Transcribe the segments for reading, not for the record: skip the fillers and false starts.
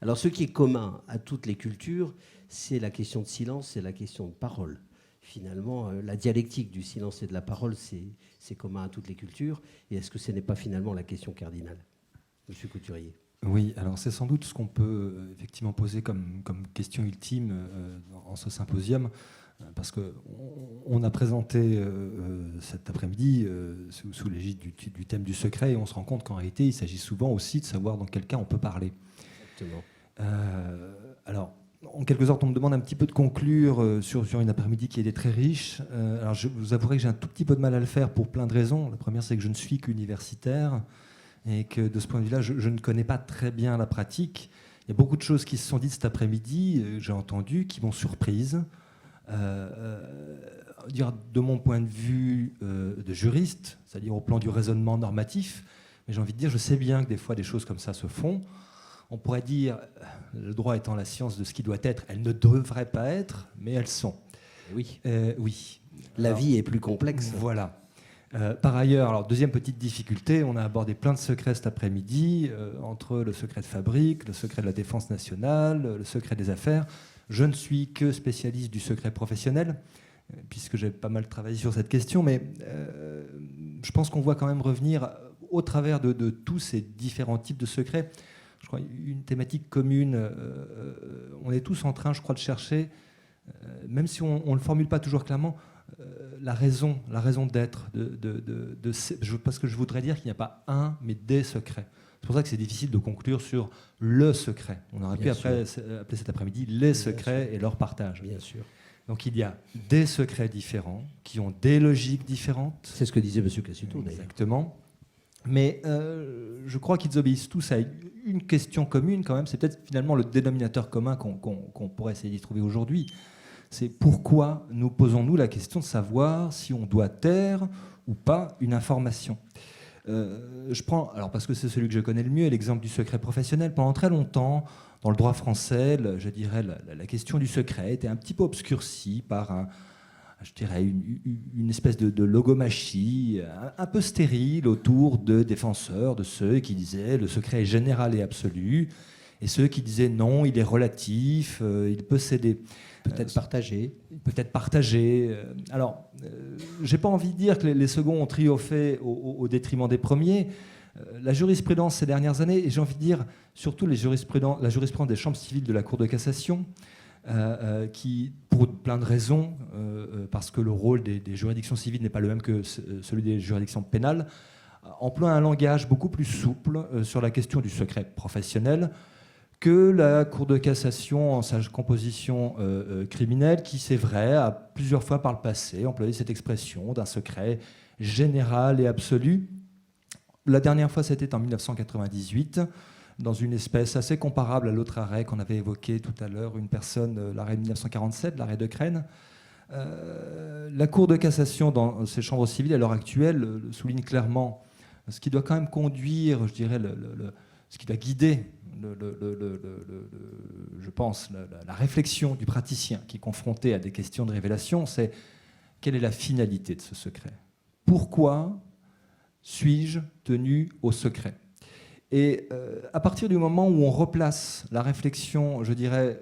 Alors, ce qui est commun à toutes les cultures, c'est la question de silence, c'est la question de parole. Finalement, la dialectique du silence et de la parole, c'est commun à toutes les cultures. Et est-ce que ce n'est pas finalement la question cardinale, Monsieur Couturier? Oui, alors c'est sans doute ce qu'on peut effectivement poser comme question ultime en ce symposium, parce qu'on a présenté cet après-midi sous l'égide du thème du secret, et on se rend compte qu'en réalité, il s'agit souvent aussi de savoir dans quel cas on peut parler. Exactement. Alors, en quelque sorte, on me demande un petit peu de conclure sur une après-midi qui était très riche. Alors, je vous avouerai que j'ai un tout petit peu de mal à le faire pour plein de raisons. La première, c'est que je ne suis qu'universitaire et que de ce point de vue-là, je ne connais pas très bien la pratique. Il y a beaucoup de choses qui se sont dites cet après-midi, j'ai entendu, qui m'ont surprise. Dire de mon point de vue de juriste, c'est-à-dire au plan du raisonnement normatif, mais j'ai envie de dire, je sais bien que des fois des choses comme ça se font. On pourrait dire, le droit étant la science de ce qui doit être, elles ne devraient pas être, mais elles sont. Oui. Oui. La vie est plus complexe. Voilà. Par ailleurs, alors deuxième petite difficulté, on a abordé plein de secrets cet après-midi, entre le secret de fabrique, le secret de la défense nationale, le secret des affaires. Je ne suis que spécialiste du secret professionnel, puisque j'ai pas mal travaillé sur cette question, mais je pense qu'on voit quand même revenir au travers de tous ces différents types de secrets, je crois, une thématique commune. On est tous en train, je crois, de chercher, même si on ne le formule pas toujours clairement, la raison d'être. Parce que je voudrais dire qu'il n'y a pas un, mais des secrets. C'est pour ça que c'est difficile de conclure sur le secret. On aurait pu appeler cet après-midi les secrets et leur partage. Bien sûr. Donc il y a des secrets différents, qui ont des logiques différentes. C'est ce que disait M. Cassuto, d'ailleurs. Exactement. Mais je crois qu'ils obéissent tous à une question commune quand même. C'est peut-être finalement le dénominateur commun qu'on pourrait essayer d'y trouver aujourd'hui. C'est pourquoi nous posons-nous la question de savoir si on doit taire ou pas une information. Je prends, alors parce que c'est celui que je connais le mieux, l'exemple du secret professionnel. Pendant très longtemps, dans le droit français, je dirais la question du secret était un petit peu obscurcie par je dirais une espèce de logomachie un peu stérile autour de défenseurs, de ceux qui disaient le secret est général et absolu, et ceux qui disaient non, il est relatif, il peut céder. Peut-être partagé. Peut-être partagé. Alors, j'ai pas envie de dire que les seconds ont triomphé au détriment des premiers. La jurisprudence ces dernières années, et j'ai envie de dire surtout la jurisprudence des chambres civiles de la Cour de cassation, qui, pour plein de raisons, parce que le rôle des juridictions civiles n'est pas le même que celui des juridictions pénales, emploie un langage beaucoup plus souple sur la question du secret professionnel que la Cour de cassation en sa composition criminelle, qui, c'est vrai, a plusieurs fois par le passé employé cette expression d'un secret général et absolu. La dernière fois, c'était en 1998, dans une espèce assez comparable à l'autre arrêt qu'on avait évoqué tout à l'heure, une personne, l'arrêt de 1947, l'arrêt de Crène. La Cour de cassation, dans ses chambres civiles à l'heure actuelle, souligne clairement ce qui doit quand même conduire, je dirais, ce qui doit guider, je pense, la réflexion du praticien qui est confronté à des questions de révélation, c'est quelle est la finalité de ce secret? Pourquoi suis-je tenu au secret? Et à partir du moment où on replace la réflexion, je dirais,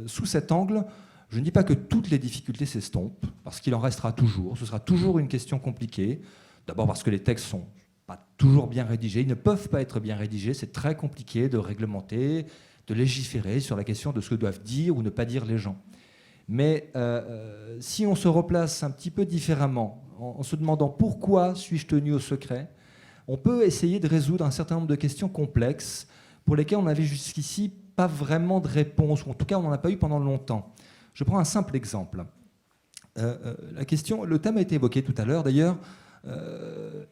sous cet angle, je ne dis pas que toutes les difficultés s'estompent, parce qu'il en restera toujours, ce sera toujours une question compliquée, d'abord parce que les textes sont pas toujours bien rédigés, ils ne peuvent pas être bien rédigés, c'est très compliqué de réglementer, de légiférer sur la question de ce que doivent dire ou ne pas dire les gens. Mais si on se replace un petit peu différemment, en se demandant pourquoi suis-je tenu au secret, on peut essayer de résoudre un certain nombre de questions complexes pour lesquelles on n'avait jusqu'ici pas vraiment de réponse, ou en tout cas on n'en a pas eu pendant longtemps. Je prends un simple exemple. Le thème a été évoqué tout à l'heure d'ailleurs,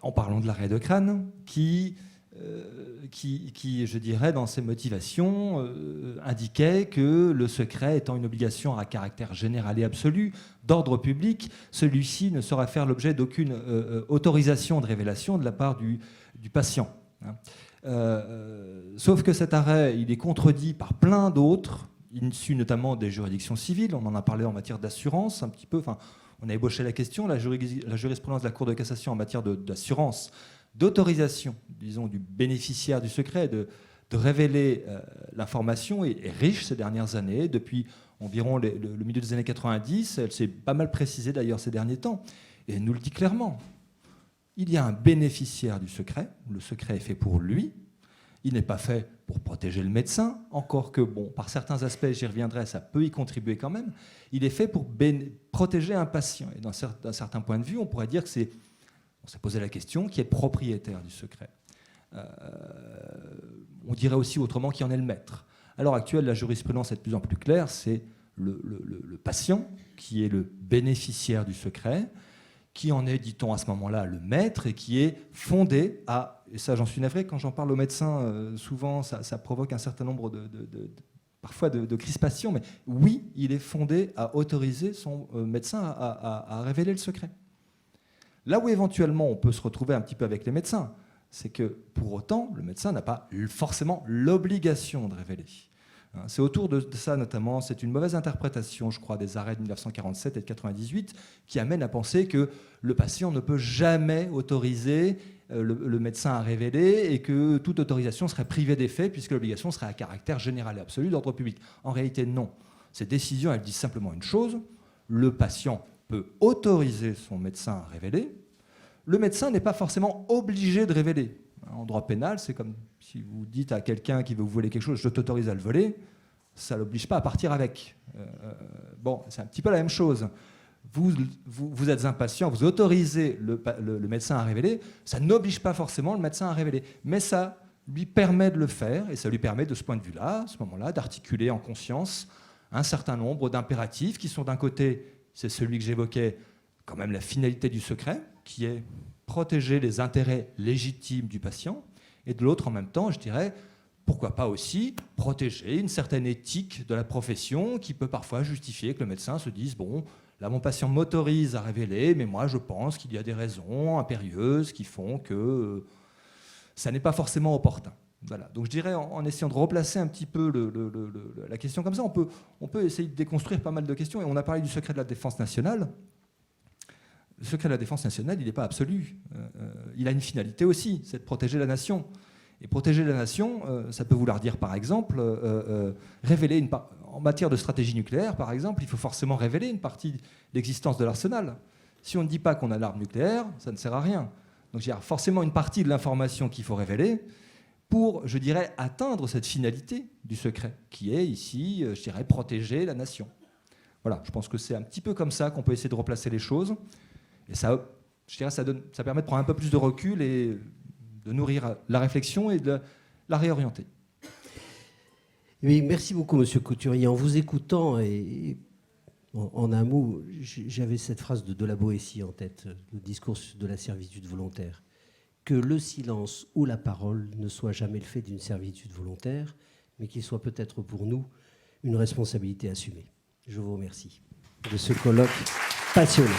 en parlant de l'arrêt de Crâne, qui, je dirais, dans ses motivations, indiquait que le secret étant une obligation à caractère général et absolu d'ordre public, celui-ci ne saurait faire l'objet d'aucune autorisation de révélation de la part du patient. Sauf que cet arrêt, il est contredit par plein d'autres, issus notamment des juridictions civiles. On en a parlé en matière d'assurance, un petit peu. Enfin, on a ébauché la question. La jurisprudence de la Cour de cassation en matière d'assurance, d'autorisation, disons, du bénéficiaire du secret, de de révéler l'information est riche ces dernières années. Depuis environ le milieu des années 90, elle s'est pas mal précisée d'ailleurs ces derniers temps, et elle nous le dit clairement. Il y a un bénéficiaire du secret, le secret est fait pour lui, il n'est pas fait pour protéger le médecin, encore que, bon, par certains aspects, j'y reviendrai, ça peut y contribuer quand même, il est fait pour protéger un patient. Et d'un certain point de vue, on pourrait dire que on s'est posé la question, qui est le propriétaire du secret. On dirait aussi autrement qui en est le maître. À l'heure actuelle, la jurisprudence est de plus en plus claire, c'est le patient qui est le bénéficiaire du secret, qui en est, dit-on à ce moment-là, le maître, et qui est fondé à, et ça j'en suis navré, quand j'en parle aux médecins, souvent ça provoque un certain nombre parfois de crispations, mais oui, il est fondé à autoriser son médecin à révéler le secret. Là où éventuellement on peut se retrouver un petit peu avec les médecins, c'est que pour autant, le médecin n'a pas forcément l'obligation de révéler. C'est autour de ça notamment, c'est une mauvaise interprétation, je crois, des arrêts de 1947 et de 1998 qui amène à penser que le patient ne peut jamais autoriser le médecin à révéler et que toute autorisation serait privée d'effet puisque l'obligation serait à caractère général et absolu d'ordre public. En réalité, non. Ces décisions, elles disent simplement une chose, le patient peut autoriser son médecin à révéler, le médecin n'est pas forcément obligé de révéler. En droit pénal, c'est comme si vous dites à quelqu'un qui veut vous voler quelque chose, je t'autorise à le voler, ça ne l'oblige pas à partir avec. Bon, c'est un petit peu la même chose. Vous êtes un patient, vous autorisez le médecin à révéler, ça n'oblige pas forcément le médecin à révéler, mais ça lui permet de le faire, et ça lui permet de ce point de vue-là, à ce moment-là, d'articuler en conscience un certain nombre d'impératifs qui sont d'un côté, c'est celui que j'évoquais, quand même la finalité du secret, qui est protéger les intérêts légitimes du patient, et de l'autre, en même temps, je dirais, pourquoi pas aussi protéger une certaine éthique de la profession qui peut parfois justifier que le médecin se dise, bon, là, mon patient m'autorise à révéler, mais moi, je pense qu'il y a des raisons impérieuses qui font que ça n'est pas forcément opportun. Voilà. Donc je dirais, en essayant de replacer un petit peu la question comme ça, on peut essayer de déconstruire pas mal de questions, et on a parlé du secret de la défense nationale. Le secret de la défense nationale, il n'est pas absolu. Il a une finalité aussi, c'est de protéger la nation. Et protéger la nation, ça peut vouloir dire, par exemple, révéler en matière de stratégie nucléaire, par exemple, il faut forcément révéler une partie de l'existence de l'arsenal. Si on ne dit pas qu'on a l'arme nucléaire, ça ne sert à rien. Donc il y a forcément une partie de l'information qu'il faut révéler pour, je dirais, atteindre cette finalité du secret, qui est ici, je dirais, protéger la nation. Voilà, je pense que c'est un petit peu comme ça qu'on peut essayer de replacer les choses. Et ça, je dirais, ça permet de prendre un peu plus de recul et de nourrir la réflexion et de la réorienter. Oui, merci beaucoup, Monsieur Couturier. En vous écoutant, et en un mot, j'avais cette phrase de la Boétie en tête, le discours de la servitude volontaire. Que le silence ou la parole ne soit jamais le fait d'une servitude volontaire, mais qu'il soit peut-être pour nous une responsabilité assumée. Je vous remercie de ce colloque passionnant.